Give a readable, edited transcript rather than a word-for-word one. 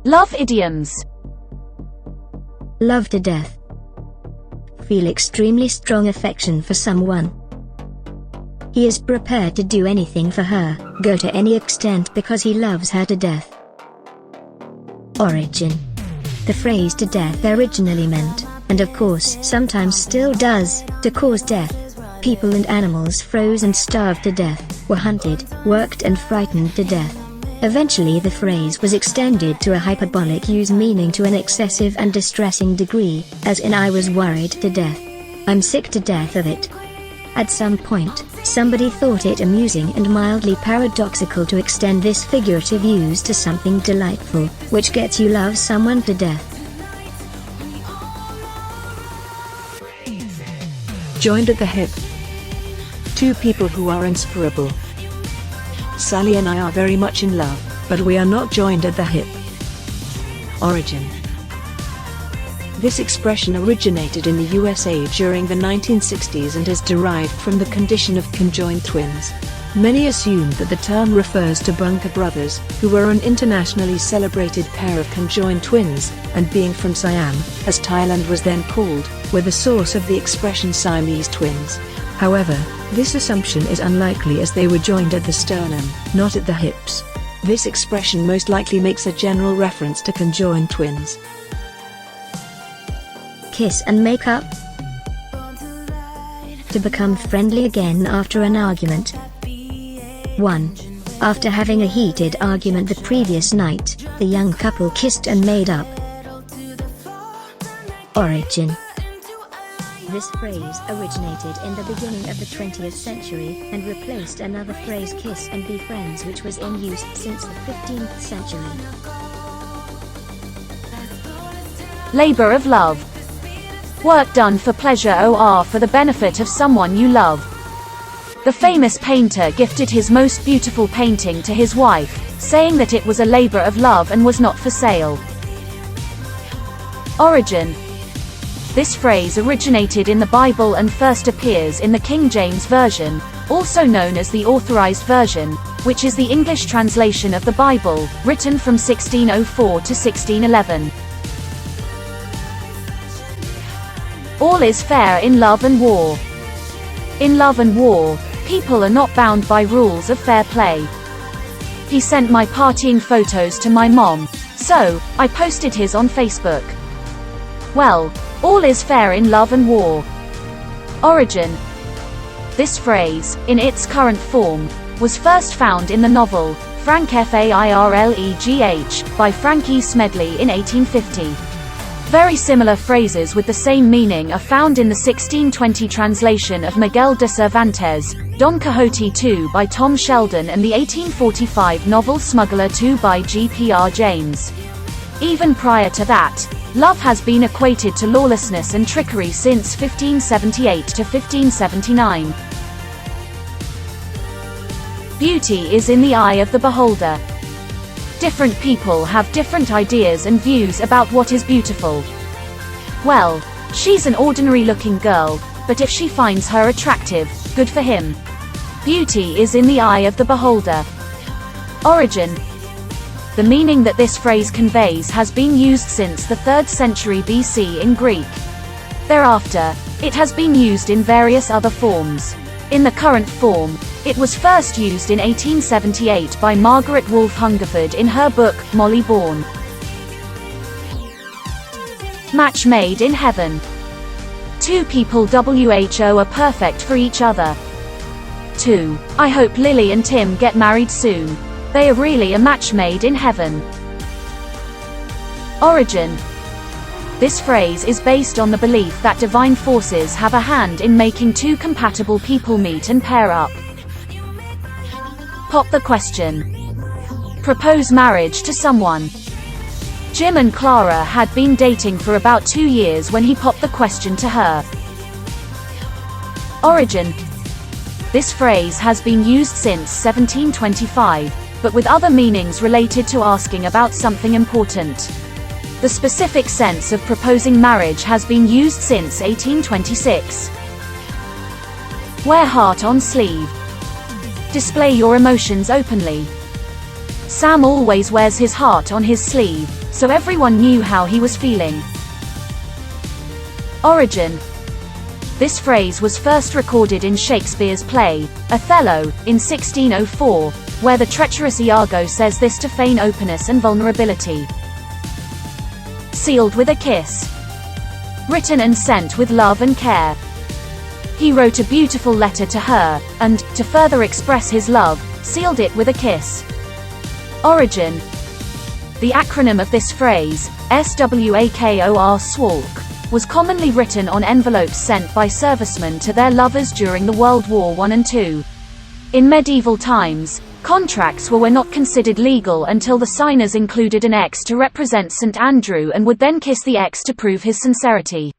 Love idioms. Love to death. Feel extremely strong affection for someone. He is prepared to do anything for her, go to any extent because he loves her to death. Origin. The phrase to death originally meant, and of course sometimes still does, to cause death. People and animals froze and starved to death, were hunted, worked and frightened to death. Eventually the phrase was extended to a hyperbolic use meaning to an excessive and distressing degree, as in I was worried to death. I'm sick to death of it. At some point, somebody thought it amusing and mildly paradoxical to extend this figurative use to something delightful, which gets you love someone to death. Joined at the hip. Two people who are inseparable. Sally and I are very much in love, but we are not joined at the hip. Origin. This expression originated in the USA during the 1960s and is derived from the condition of conjoined twins. Many assume that the term refers to Bunker brothers, who were an internationally celebrated pair of conjoined twins, and being from Siam, as Thailand was then called, were the source of the expression Siamese twins. However, this assumption is unlikely as they were joined at the sternum, not at the hips. This expression most likely makes a general reference to conjoined twins. Kiss and make up. To become friendly again after an argument. 1. After having a heated argument the previous night, the young couple kissed and made up. Origin. This phrase originated in the beginning of the 20th century, and replaced another phrase kiss and be friends which was in use since the 15th century. Labor of love. Work done for pleasure or for the benefit of someone you love. The famous painter gifted his most beautiful painting to his wife, saying that it was a labor of love and was not for sale. Origin. This phrase originated in the Bible and first appears in the King James Version, also known as the Authorized Version, which is the English translation of the Bible, written from 1604 to 1611. All is fair in love and war. In love and war, people are not bound by rules of fair play. He sent my partying photos to my mom, so I posted his on Facebook. Well, all is fair in love and war. Origin. This phrase, in its current form, was first found in the novel, Frank Fairlegh, by Frank E. Smedley in 1850. Very similar phrases with the same meaning are found in the 1620 translation of Miguel de Cervantes' Don Quixote II by Tom Sheldon and the 1845 novel Smuggler II by G.P.R. James. Even prior to that, love has been equated to lawlessness and trickery since 1578 to 1579. Beauty is in the eye of the beholder. Different people have different ideas and views about what is beautiful. Well, she's an ordinary-looking girl, but if she finds her attractive, good for him. Beauty is in the eye of the beholder. Origin. The meaning that this phrase conveys has been used since the 3rd century BC in Greek. Thereafter, it has been used in various other forms. In the current form, it was first used in 1878 by Margaret Wolfe Hungerford in her book, Molly Bawn. Match made in heaven. Two people who are perfect for each other. 2. I hope Lily and Tim get married soon. They are really a match made in heaven. Origin. This phrase is based on the belief that divine forces have a hand in making two compatible people meet and pair up. Pop the question. Propose marriage to someone. Jim and Clara had been dating for about 2 years when he popped the question to her. Origin. This phrase has been used since 1725, but with other meanings related to asking about something important. The specific sense of proposing marriage has been used since 1826. Wear heart on sleeve. Display your emotions openly. Sam always wears his heart on his sleeve, so everyone knew how he was feeling. Origin. This phrase was first recorded in Shakespeare's play, Othello, in 1604, where the treacherous Iago says this to feign openness and vulnerability. Sealed with a kiss. Written and sent with love and care. He wrote a beautiful letter to her, and, to further express his love, sealed it with a kiss. Origin. The acronym of this phrase, SWAKOR SWALK, was commonly written on envelopes sent by servicemen to their lovers during the World War I and II. In medieval times, contracts were not considered legal until the signers included an X to represent St. Andrew and would then kiss the X to prove his sincerity.